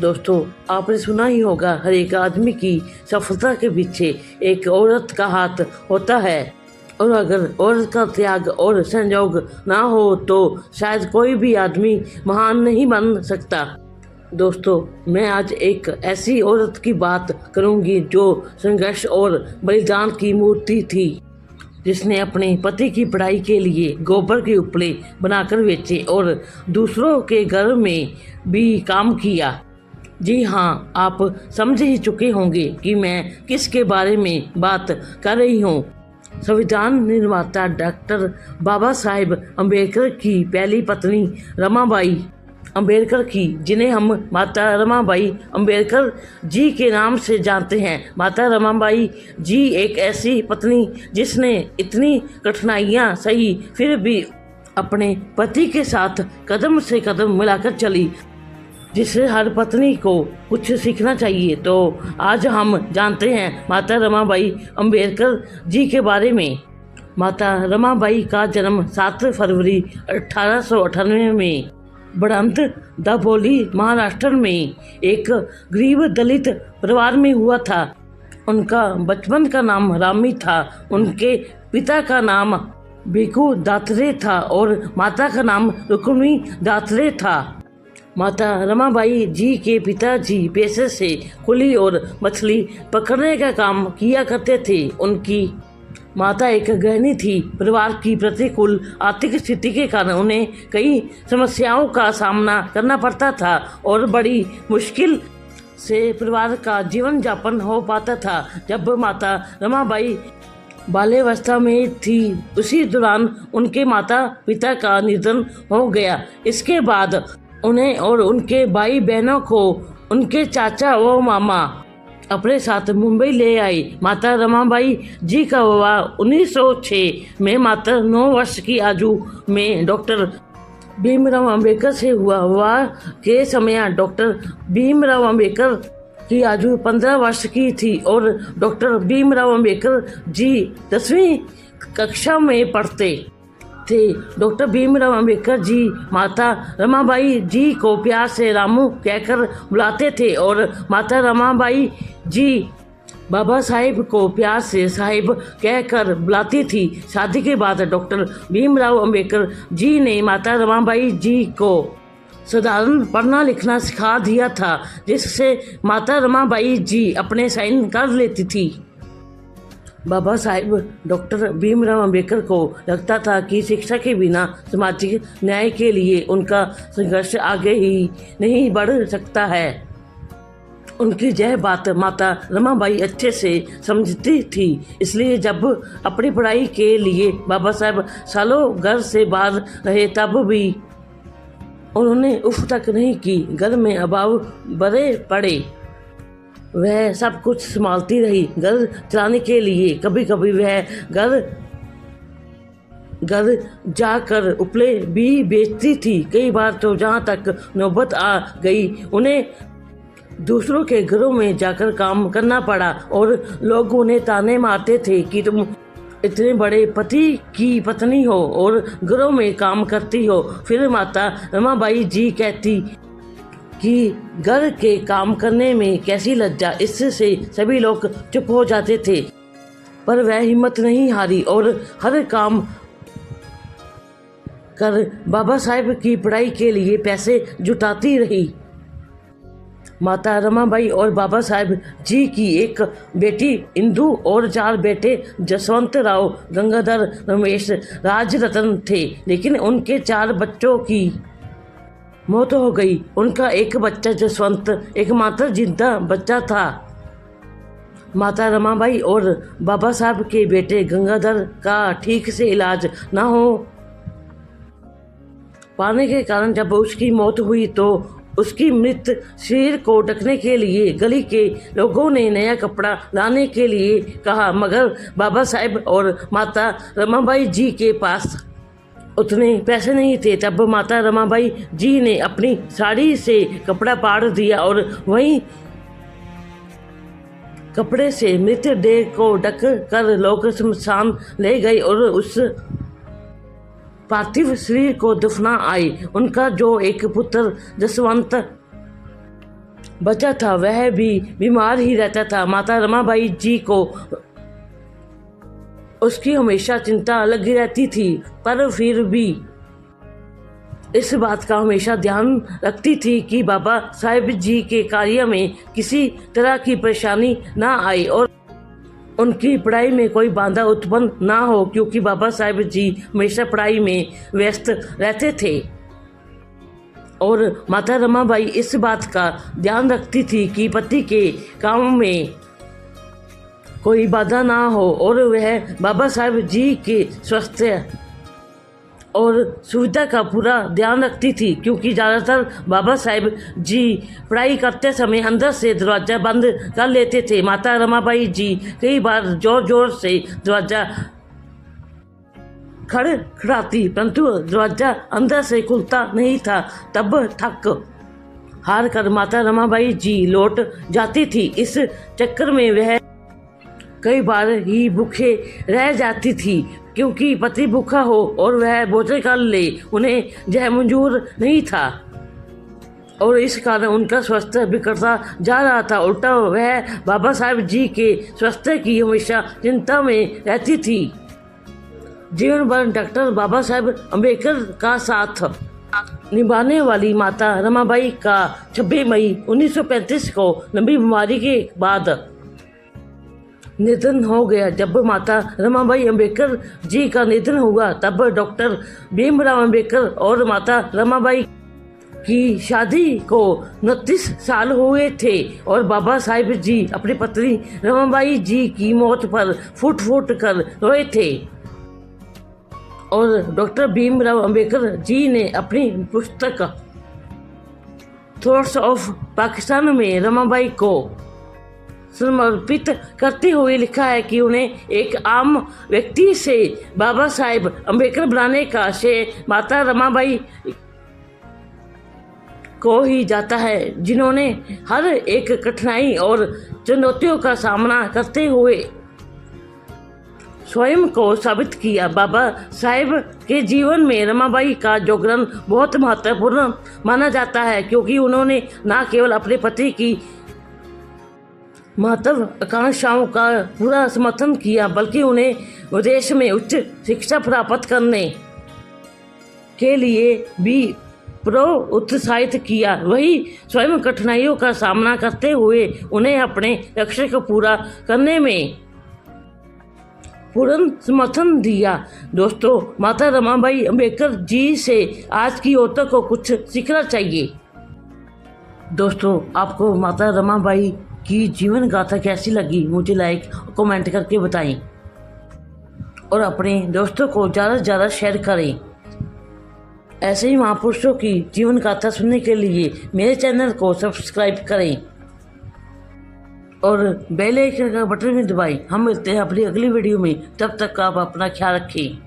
दोस्तों, आपने सुना ही होगा, हर एक आदमी की सफलता के पीछे एक औरत का हाथ होता है और अगर औरत का त्याग और संयोग ना हो तो शायद कोई भी आदमी महान नहीं बन सकता। दोस्तों, मैं आज एक ऐसी औरत की बात करूंगी जो संघर्ष और बलिदान की मूर्ति थी, जिसने अपने पति की पढ़ाई के लिए गोबर के उपले बनाकर बेचे और दूसरों के घर में भी काम किया। जी हाँ, आप समझ ही चुके होंगे कि मैं किसके बारे में बात कर रही हूँ। संविधान निर्माता डॉक्टर बाबा साहेब अम्बेडकर की पहली पत्नी रमाबाई अम्बेडकर की, जिन्हें हम माता रमाबाई अम्बेडकर जी के नाम से जानते हैं। माता रमाबाई जी एक ऐसी पत्नी जिसने इतनी कठिनाइयाँ सही, फिर भी अपने पति के साथ कदम से कदम मिलाकर चली, जिससे हर पत्नी को कुछ सीखना चाहिए। तो आज हम जानते हैं माता रमाबाई अम्बेडकर जी के बारे में। माता रमाबाई का जन्म 7 फरवरी 1898 में बढ़ंत दाभोली, महाराष्ट्र में एक गरीब दलित परिवार में हुआ था। उनका बचपन का नाम रामी था। उनके पिता का नाम भिखू दात्रे था और माता का नाम रुक्मिणी दात्रे था। माता रमाबाई जी के पिताजी पेशे से कुली और मछली पकड़ने का काम किया करते थे। उनकी माता एक गृहिणी थी। परिवार की प्रतिकूल आर्थिक स्थिति के कारण उन्हें कई समस्याओं का सामना करना पड़ता था और बड़ी मुश्किल से परिवार का जीवन यापन हो पाता था। जब माता रमाबाई बाल्यावस्था में थी, उसी दौरान उनके माता पिता का निधन हो गया। इसके बाद उन्हें और उनके भाई बहनों को उनके चाचा व मामा अपने साथ मुंबई ले आई। माता रमाबाई जी का विवाह 1906 में मात्र 9 वर्ष की आयु में डॉक्टर भीमराव अम्बेडकर से हुआ। विवाह के समय डॉक्टर भीमराव अम्बेडकर की आयु 15 वर्ष की थी और डॉक्टर भीमराव अम्बेडकर जी 10वीं कक्षा में पढ़ते थे। डॉक्टर भीमराव अम्बेडकर जी माता रमाबाई जी को प्यार से रामू कहकर बुलाते थे और माता रमाबाई जी बाबा साहेब को प्यार से साहिब कहकर बुलाती थी। शादी के बाद डॉक्टर भीमराव अम्बेडकर जी ने माता रमाबाई जी को साधारण पढ़ना लिखना सिखा दिया था, जिससे माता रमाबाई जी अपने साइन कर लेती थी। बाबा साहेब डॉक्टर भीमराव अम्बेडकर को लगता था कि शिक्षा के बिना सामाजिक न्याय के लिए उनका संघर्ष आगे ही नहीं बढ़ सकता है। उनकी यह बात माता रमाबाई अच्छे से समझती थी, इसलिए जब अपनी पढ़ाई के लिए बाबा साहेब सालों घर से बाहर रहे, तब भी उन्होंने उफ तक नहीं की। घर में अभाव बड़े पड़े, वह सब कुछ संभालती रही। घर चलाने के लिए कभी कभी वह घर जाकर उपले भी बेचती थी। कई बार तो जहाँ तक नौबत आ गई, उन्हें दूसरों के घरों में जाकर काम करना पड़ा और लोग उन्हें ताने मारते थे कि तुम इतने बड़े पति की पत्नी हो और घरों में काम करती हो। फिर माता रमाबाई जी कहती कि घर के काम करने में कैसी लज्जा। इससे सभी लोग चुप हो जाते थे, पर वह हिम्मत नहीं हारी और हर काम कर बाबा साहेब की पढ़ाई के लिए पैसे जुटाती रही। माता रमाबाई और बाबा साहेब जी की एक बेटी इंदू और 4 बेटे जसवंत राव, गंगाधर, रमेश, राजरतन थे, लेकिन उनके 4 बच्चों की मौत हो गई। उनका एक बच्चा जसवंत एकमात्र जिंदा बच्चा था। माता रमाबाई और बाबा साहब के बेटे गंगाधर का ठीक से इलाज न हो पाने के कारण जब उसकी मौत हुई तो उसकी मृत शरीर को ढकने के लिए गली के लोगों ने नया कपड़ा लाने के लिए कहा, मगर बाबा साहेब और माता रमाबाई जी के पास उतने पैसे नहीं थे। तब माता रमाबाई जी ने अपनी साड़ी से कपड़ा फाड़ दिया और वहीं कपड़े से मृत देह को ढक कर लोग शमशान ले गए और उस पार्थिव शरीर को दफना आए। उनका जो एक पुत्र जसवंत बच्चा था वह भी बीमार ही रहता था। माता रमाबाई जी को उसकी हमेशा चिंता लगी रहती थी, पर फिर भी इस बात का हमेशा ध्यान रखती थी कि बाबा साहेब जी के कार्य में किसी तरह की परेशानी ना आए और उनकी पढ़ाई में कोई बाधा उत्पन्न ना हो, क्योंकि बाबा साहेब जी हमेशा पढ़ाई में व्यस्त रहते थे। और माता रमाबाई इस बात का ध्यान रखती थी कि पति के काम में कोई बाधा ना हो और वह बाबा साहेब जी के स्वास्थ्य और सुविधा का पूरा ध्यान रखती थी, क्योंकि ज़्यादातर बाबा साहेब जी पढ़ाई करते समय अंदर से दरवाज़ा बंद कर लेते थे। माता रमाबाई जी कई बार जोर जोर से दरवाज़ा खड़खड़ाती, परंतु दरवाज़ा अंदर से खुलता नहीं था। तब थक हार कर माता रमाबाई जी लौट जाती थी। इस चक्कर में वह कई बार ही भूखे रह जाती थी, क्योंकि पति भूखा हो और वह भोजन कर ले उन्हें यह मंजूर नहीं था और इस कारण उनका स्वास्थ्य बिगड़ता जा रहा था। उल्टा वह बाबा साहेब जी के स्वास्थ्य की हमेशा चिंता में रहती थी। जीवन भर डॉक्टर बाबा साहेब अम्बेडकर का साथ निभाने वाली माता रमाबाई का 26 मई 1935 को लंबी बीमारी के बाद निधन हो गया। जब माता रमाबाई अम्बेडकर जी का निधन हुआ तब डॉक्टर भीमराव अम्बेडकर और माता रमाबाई की शादी को 29 साल हुए थे और बाबा साहेब जी अपनी पत्नी रमाबाई जी की मौत पर फूट फूट कर रोए थे। और डॉक्टर भीमराव अम्बेडकर जी ने अपनी पुस्तक थॉट्स ऑफ पाकिस्तान में रमाबाई को समर्पित करते हुए लिखा है कि उन्हें एक आम व्यक्ति से बाबा साहेब अम्बेडकर बनाने का श्रेय माता रमाबाई को ही जाता है, जिन्होंने हर एक कठिनाई और चुनौतियों का सामना करते हुए स्वयं को साबित किया। बाबा साहेब के जीवन में रमाबाई का योगदान बहुत महत्वपूर्ण माना जाता है, क्योंकि उन्होंने न केवल अपने पति की महत्वाकांक्षाओं का पूरा समर्थन किया, बल्कि उन्हें विदेश में उच्च शिक्षा प्राप्त करने के लिए भी प्रोत्साहित किया। वही स्वयं कठिनाइयों का सामना करते हुए उन्हें अपने लक्ष्य को पूरा करने में पूर्ण समर्थन दिया। दोस्तों, माता रमाबाई अम्बेडकर जी से आज की औरतों को कुछ सीखना चाहिए। दोस्तों, आपको माता रमाबाई की जीवन गाथा कैसी लगी मुझे लाइक कमेंट करके बताएं और अपने दोस्तों को ज़्यादा से ज़्यादा शेयर करें। ऐसे ही महापुरुषों की जीवन गाथा सुनने के लिए मेरे चैनल को सब्सक्राइब करें और बेल आइकन का बटन भी दबाएं। हम मिलते हैं अपनी अगली वीडियो में, तब तक आप अपना ख्याल रखें।